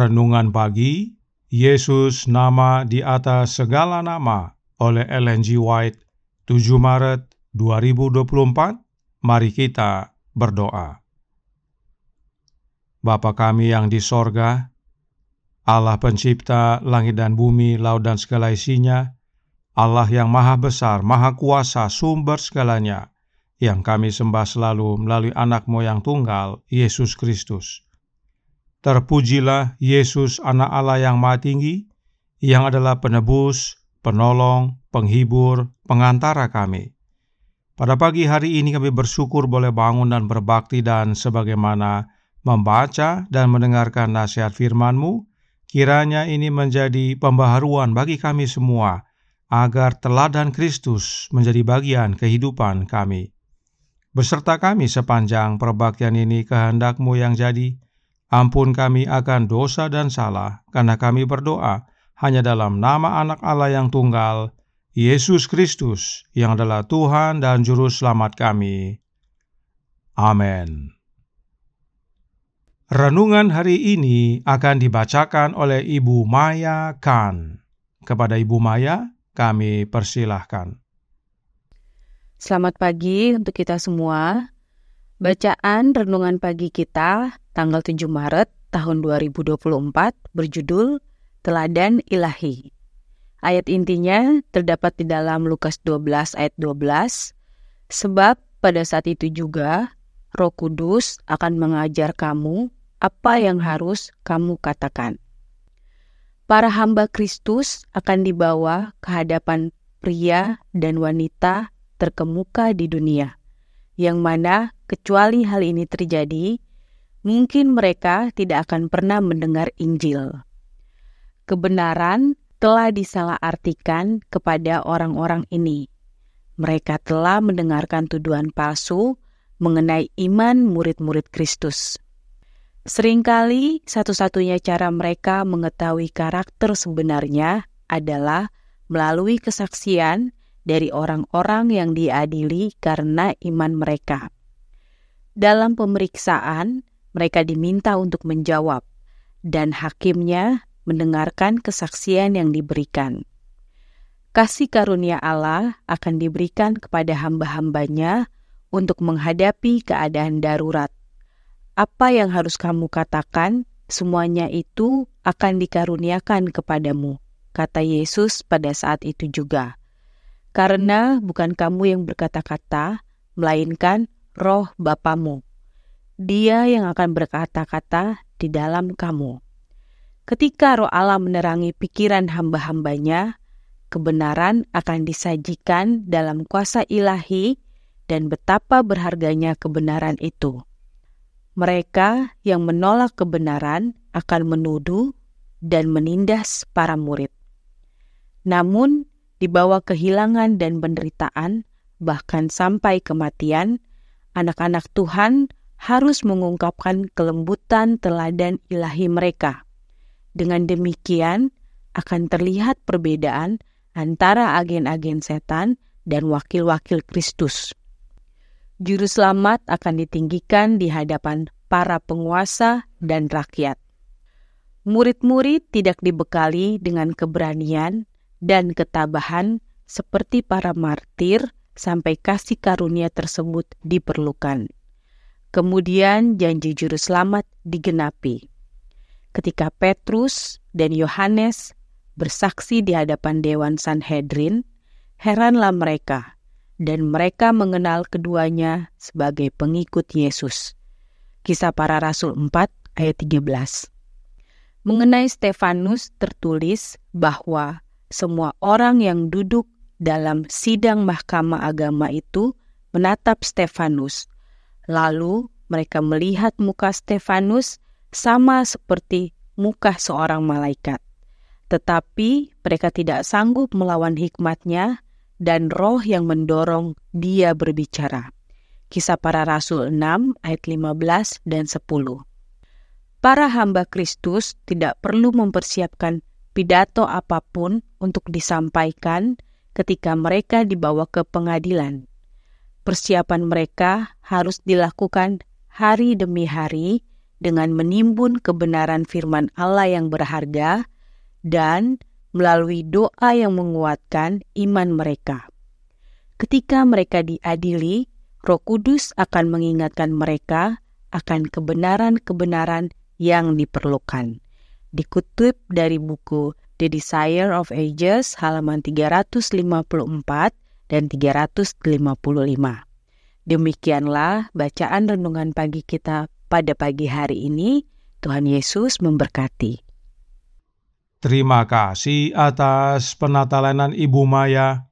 Renungan Pagi, Yesus Nama di Atas Segala Nama oleh Ellen G. White, 7 Maret 2024. Mari kita berdoa. Bapa kami yang di sorga, Allah pencipta langit dan bumi, laut dan segala isinya, Allah yang maha besar, maha kuasa, sumber segalanya, yang kami sembah selalu melalui anak-Mu yang tunggal, Yesus Kristus. Terpujilah Yesus, anak Allah yang maha tinggi, yang adalah penebus, penolong, penghibur, pengantara kami. Pada pagi hari ini kami bersyukur boleh bangun dan berbakti, dan sebagaimana membaca dan mendengarkan nasihat firman-Mu, kiranya ini menjadi pembaharuan bagi kami semua, agar teladan Kristus menjadi bagian kehidupan kami. Beserta kami sepanjang perbaktian ini, kehendak-Mu yang jadi. Ampun kami akan dosa dan salah, karena kami berdoa hanya dalam nama Anak Allah yang tunggal, Yesus Kristus, yang adalah Tuhan dan Juru Selamat kami. Amin. Renungan hari ini akan dibacakan oleh Ibu Maya Khan. Kepada Ibu Maya, kami persilahkan. Selamat pagi untuk kita semua. Bacaan renungan pagi kita tanggal 7 Maret tahun 2024 berjudul Teladan Ilahi. Ayat intinya terdapat di dalam Lukas 12 ayat 12. Sebab pada saat itu juga Roh Kudus akan mengajar kamu apa yang harus kamu katakan. Para hamba Kristus akan dibawa ke hadapan pria dan wanita terkemuka di dunia, yang mana kecuali hal ini terjadi, mungkin mereka tidak akan pernah mendengar Injil. Kebenaran telah disalahartikan kepada orang-orang ini. Mereka telah mendengarkan tuduhan palsu mengenai iman murid-murid Kristus. Seringkali satu-satunya cara mereka mengetahui karakter sebenarnya adalah melalui kesaksian dari orang-orang yang diadili karena iman mereka. Dalam pemeriksaan, mereka diminta untuk menjawab, dan hakimnya mendengarkan kesaksian yang diberikan. Kasih karunia Allah akan diberikan kepada hamba-hambanya untuk menghadapi keadaan darurat. Apa yang harus kamu katakan, semuanya itu akan dikaruniakan kepadamu, kata Yesus pada saat itu juga. Karena bukan kamu yang berkata-kata, melainkan Roh Bapamu. Dia yang akan berkata-kata di dalam kamu. Ketika Roh Allah menerangi pikiran hamba-hambanya, kebenaran akan disajikan dalam kuasa ilahi, dan betapa berharganya kebenaran itu. Mereka yang menolak kebenaran akan menuduh dan menindas para murid. Namun, di bawah kehilangan dan penderitaan, bahkan sampai kematian, anak-anak Tuhan harus mengungkapkan kelembutan teladan ilahi mereka. Dengan demikian, akan terlihat perbedaan antara agen-agen setan dan wakil-wakil Kristus. Juru selamat akan ditinggikan di hadapan para penguasa dan rakyat. Murid-murid tidak dibekali dengan keberanian dan ketabahan seperti para martir sampai kasih karunia tersebut diperlukan. Kemudian janji juru selamat digenapi. Ketika Petrus dan Yohanes bersaksi di hadapan Dewan Sanhedrin, heranlah mereka, dan mereka mengenal keduanya sebagai pengikut Yesus. Kisah Para Rasul 4 ayat 13. Mengenai Stefanus tertulis bahwa semua orang yang duduk dalam sidang mahkamah agama itu menatap Stefanus. Lalu mereka melihat muka Stefanus sama seperti muka seorang malaikat. Tetapi mereka tidak sanggup melawan hikmatnya dan roh yang mendorong dia berbicara. Kisah Para Rasul 6 ayat 15 dan 10. Para hamba Kristus tidak perlu mempersiapkan pidato apapun untuk disampaikan ketika mereka dibawa ke pengadilan. Persiapan mereka harus dilakukan hari demi hari dengan menimbun kebenaran firman Allah yang berharga dan melalui doa yang menguatkan iman mereka. Ketika mereka diadili, Roh Kudus akan mengingatkan mereka akan kebenaran-kebenaran yang diperlukan. Dikutip dari buku The Desire of Ages halaman 354 dan 355. Demikianlah bacaan renungan pagi kita pada pagi hari ini. Tuhan Yesus memberkati. Terima kasih atas penatalanan Ibu Maya.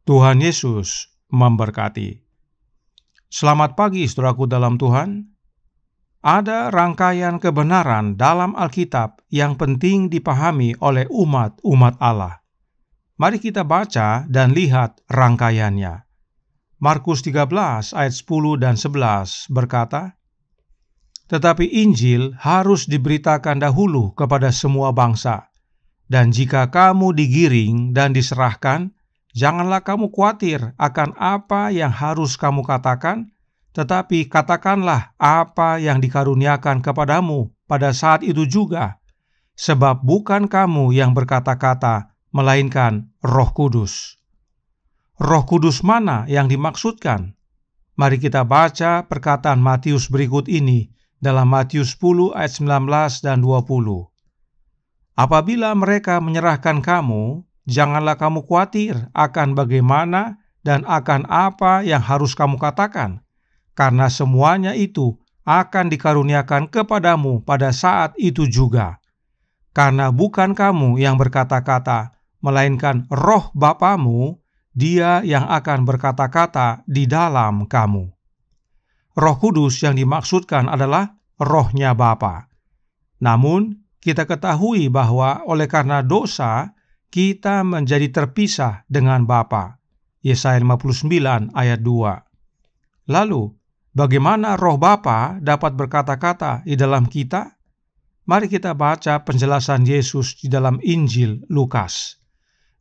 Tuhan Yesus memberkati. Selamat pagi saudaraku dalam Tuhan. Ada rangkaian kebenaran dalam Alkitab yang penting dipahami oleh umat Allah. Mari kita baca dan lihat rangkaiannya. Markus 13 ayat 10 dan 11 berkata, "Tetapi Injil harus diberitakan dahulu kepada semua bangsa, dan jika kamu digiring dan diserahkan, janganlah kamu khawatir akan apa yang harus kamu katakan, tetapi katakanlah apa yang dikaruniakan kepadamu pada saat itu juga, sebab bukan kamu yang berkata-kata, melainkan Roh Kudus." Roh Kudus mana yang dimaksudkan? Mari kita baca perkataan Matius berikut ini dalam Matius 10 ayat 19 dan 20. "Apabila mereka menyerahkan kamu, janganlah kamu khawatir akan bagaimana dan akan apa yang harus kamu katakan, karena semuanya itu akan dikaruniakan kepadamu pada saat itu juga. Karena bukan kamu yang berkata-kata, melainkan Roh Bapamu, Dia yang akan berkata-kata di dalam kamu." Roh Kudus yang dimaksudkan adalah Rohnya Bapa. Namun, kita ketahui bahwa oleh karena dosa, kita menjadi terpisah dengan Bapa. Yesaya 59 ayat 2. Lalu, bagaimana Roh Bapa dapat berkata-kata di dalam kita? Mari kita baca penjelasan Yesus di dalam Injil Lukas.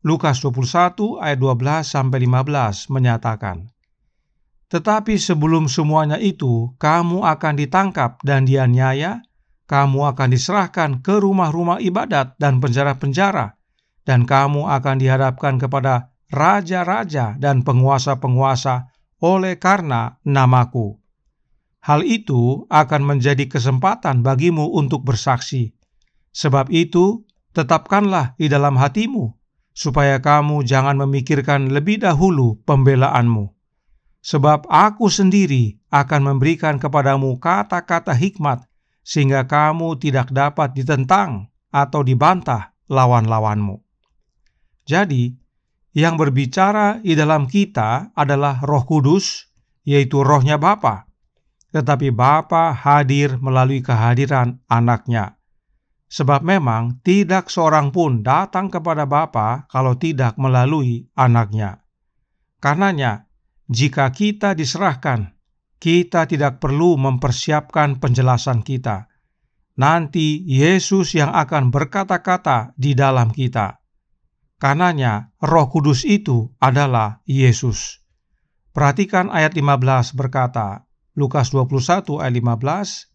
Lukas 21 ayat 12-15 menyatakan, "Tetapi sebelum semuanya itu, kamu akan ditangkap dan dianiaya, kamu akan diserahkan ke rumah-rumah ibadat dan penjara-penjara, dan kamu akan dihadapkan kepada raja-raja dan penguasa-penguasa oleh karena namaku. Hal itu akan menjadi kesempatan bagimu untuk bersaksi. Sebab itu, tetapkanlah di dalam hatimu, supaya kamu jangan memikirkan lebih dahulu pembelaanmu. Sebab aku sendiri akan memberikan kepadamu kata-kata hikmat, sehingga kamu tidak dapat ditentang atau dibantah lawan-lawanmu." Jadi, yang berbicara di dalam kita adalah Roh Kudus, yaitu Rohnya Bapa. Tetapi Bapa hadir melalui kehadiran Anaknya. Sebab memang tidak seorang pun datang kepada Bapa kalau tidak melalui Anaknya. Karenanya, jika kita diserahkan, kita tidak perlu mempersiapkan penjelasan kita. Nanti Yesus yang akan berkata-kata di dalam kita. Karenanya, Roh Kudus itu adalah Yesus. Perhatikan ayat 15 berkata, Lukas 21 ayat 15,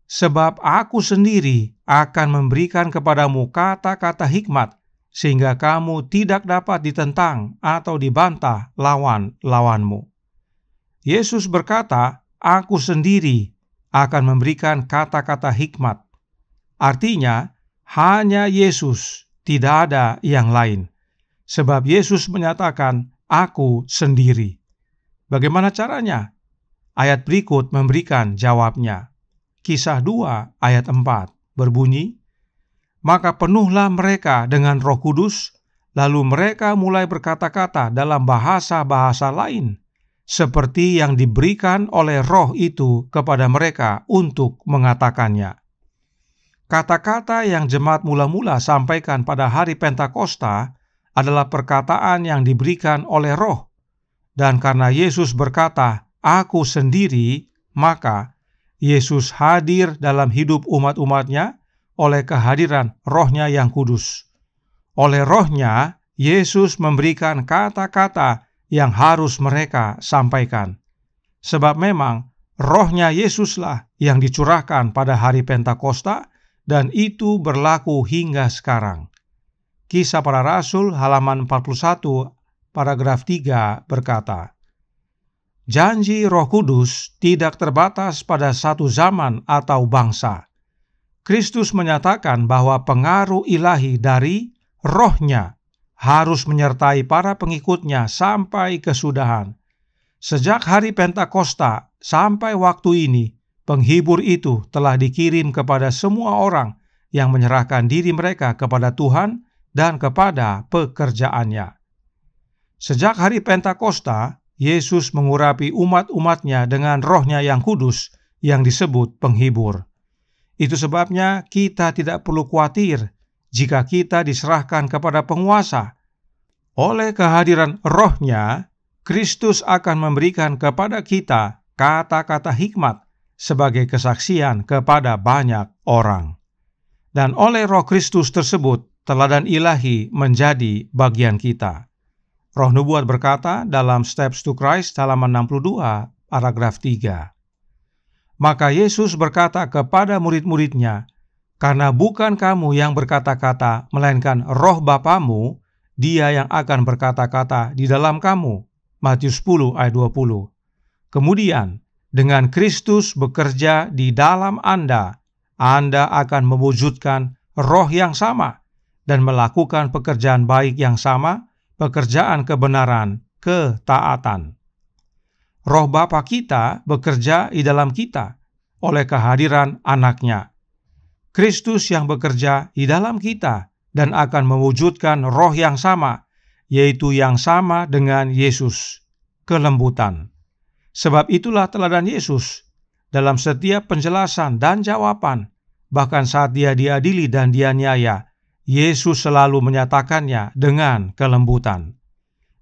"Sebab aku sendiri akan memberikan kepadamu kata-kata hikmat, sehingga kamu tidak dapat ditentang atau dibantah lawan-lawanmu." Yesus berkata, "Aku sendiri akan memberikan kata-kata hikmat." Artinya, hanya Yesus, tidak ada yang lain. Sebab Yesus menyatakan, "Aku sendiri." Bagaimana caranya? Ayat berikut memberikan jawabnya. Kisah 2 ayat 4 berbunyi, "Maka penuhlah mereka dengan Roh Kudus, lalu mereka mulai berkata-kata dalam bahasa-bahasa lain, seperti yang diberikan oleh Roh itu kepada mereka untuk mengatakannya." Kata-kata yang jemaat mula-mula sampaikan pada hari Pentakosta adalah perkataan yang diberikan oleh Roh. Dan karena Yesus berkata, "Aku sendiri," maka Yesus hadir dalam hidup umat-umatnya oleh kehadiran Rohnya yang kudus. Oleh Rohnya, Yesus memberikan kata-kata yang harus mereka sampaikan. Sebab memang Roh-Nya Yesuslah yang dicurahkan pada hari Pentakosta, dan itu berlaku hingga sekarang. Kisah Para Rasul halaman 41 paragraf 3 berkata, janji Roh Kudus tidak terbatas pada satu zaman atau bangsa. Kristus menyatakan bahwa pengaruh ilahi dari Roh-Nya harus menyertai para pengikutnya sampai kesudahan. Sejak hari Pentakosta sampai waktu ini, penghibur itu telah dikirim kepada semua orang yang menyerahkan diri mereka kepada Tuhan dan kepada pekerjaannya. Sejak hari Pentakosta, Yesus mengurapi umat-umatnya dengan Roh-Nya yang kudus yang disebut penghibur. Itu sebabnya kita tidak perlu khawatir jika kita diserahkan kepada penguasa. Oleh kehadiran Roh-Nya, Kristus akan memberikan kepada kita kata-kata hikmat sebagai kesaksian kepada banyak orang. Dan oleh Roh Kristus tersebut, teladan ilahi menjadi bagian kita. Roh Nubuat berkata dalam Steps to Christ halaman 62 paragraf 3. Maka Yesus berkata kepada murid-muridnya, karena bukan kamu yang berkata-kata, melainkan Roh Bapamu, Dia yang akan berkata-kata di dalam kamu. Matius 10 ayat 20. Kemudian, dengan Kristus bekerja di dalam Anda akan mewujudkan roh yang sama dan melakukan pekerjaan baik yang sama, pekerjaan kebenaran, ketaatan. Roh Bapa kita bekerja di dalam kita oleh kehadiran Anak-Nya. Kristus yang bekerja di dalam kita dan akan mewujudkan roh yang sama, yaitu yang sama dengan Yesus, kelembutan. Sebab itulah teladan Yesus dalam setiap penjelasan dan jawaban, bahkan saat Dia diadili dan dianiaya, Yesus selalu menyatakannya dengan kelembutan.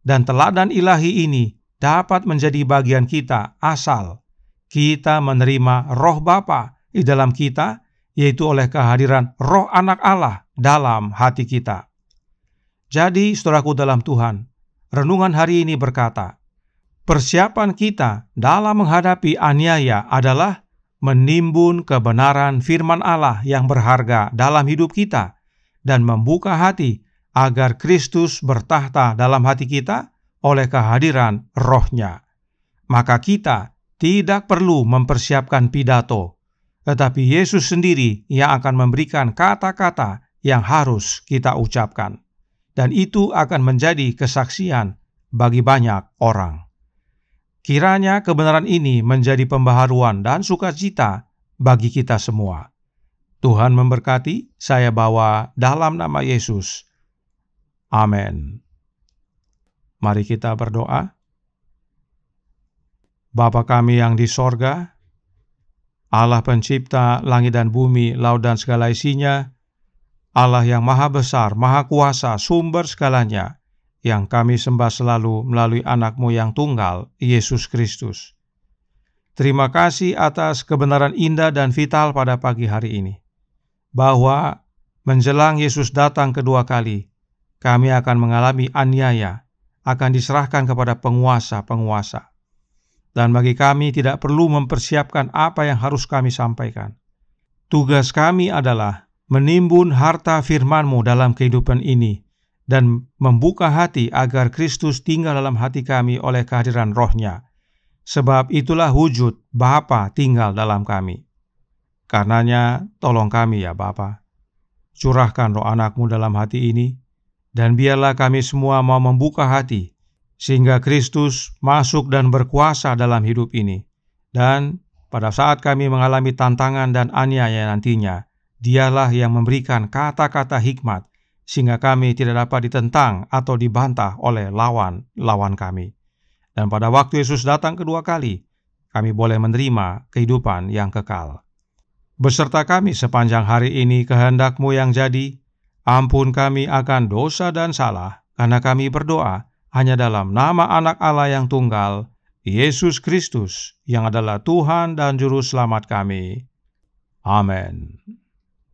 Dan teladan ilahi ini dapat menjadi bagian kita asal kita menerima Roh Bapa di dalam kita, yaitu oleh kehadiran Roh Anak Allah dalam hati kita. Jadi, saudaraku dalam Tuhan, renungan hari ini berkata, persiapan kita dalam menghadapi aniaya adalah menimbun kebenaran firman Allah yang berharga dalam hidup kita dan membuka hati agar Kristus bertahta dalam hati kita oleh kehadiran Roh-Nya. Maka kita tidak perlu mempersiapkan pidato, tetapi Yesus sendiri yang akan memberikan kata-kata yang harus kita ucapkan. Dan itu akan menjadi kesaksian bagi banyak orang. Kiranya kebenaran ini menjadi pembaharuan dan sukacita bagi kita semua. Tuhan memberkati, saya bawa dalam nama Yesus. Amin. Mari kita berdoa. Bapa kami yang di sorga, Allah pencipta langit dan bumi, laut dan segala isinya, Allah yang maha besar, maha kuasa, sumber segalanya, yang kami sembah selalu melalui Anak-Mu yang tunggal, Yesus Kristus. Terima kasih atas kebenaran indah dan vital pada pagi hari ini, bahwa menjelang Yesus datang kedua kali, kami akan mengalami aniaya, akan diserahkan kepada penguasa-penguasa. Dan bagi kami tidak perlu mempersiapkan apa yang harus kami sampaikan. Tugas kami adalah menimbun harta firman-Mu dalam kehidupan ini dan membuka hati agar Kristus tinggal dalam hati kami oleh kehadiran Roh-Nya. Sebab itulah wujud Bapa tinggal dalam kami. Karenanya, tolong kami ya Bapa. Curahkan Roh Anak-Mu dalam hati ini, dan biarlah kami semua mau membuka hati, sehingga Kristus masuk dan berkuasa dalam hidup ini. Dan pada saat kami mengalami tantangan dan aniaya nantinya, Dialah yang memberikan kata-kata hikmat, sehingga kami tidak dapat ditentang atau dibantah oleh lawan-lawan kami. Dan pada waktu Yesus datang kedua kali, kami boleh menerima kehidupan yang kekal. Beserta kami sepanjang hari ini kehendak-Mu yang jadi, ampun kami akan dosa dan salah, karena kami berdoa hanya dalam nama Anak Allah yang tunggal, Yesus Kristus, yang adalah Tuhan dan Juru Selamat kami. Amin.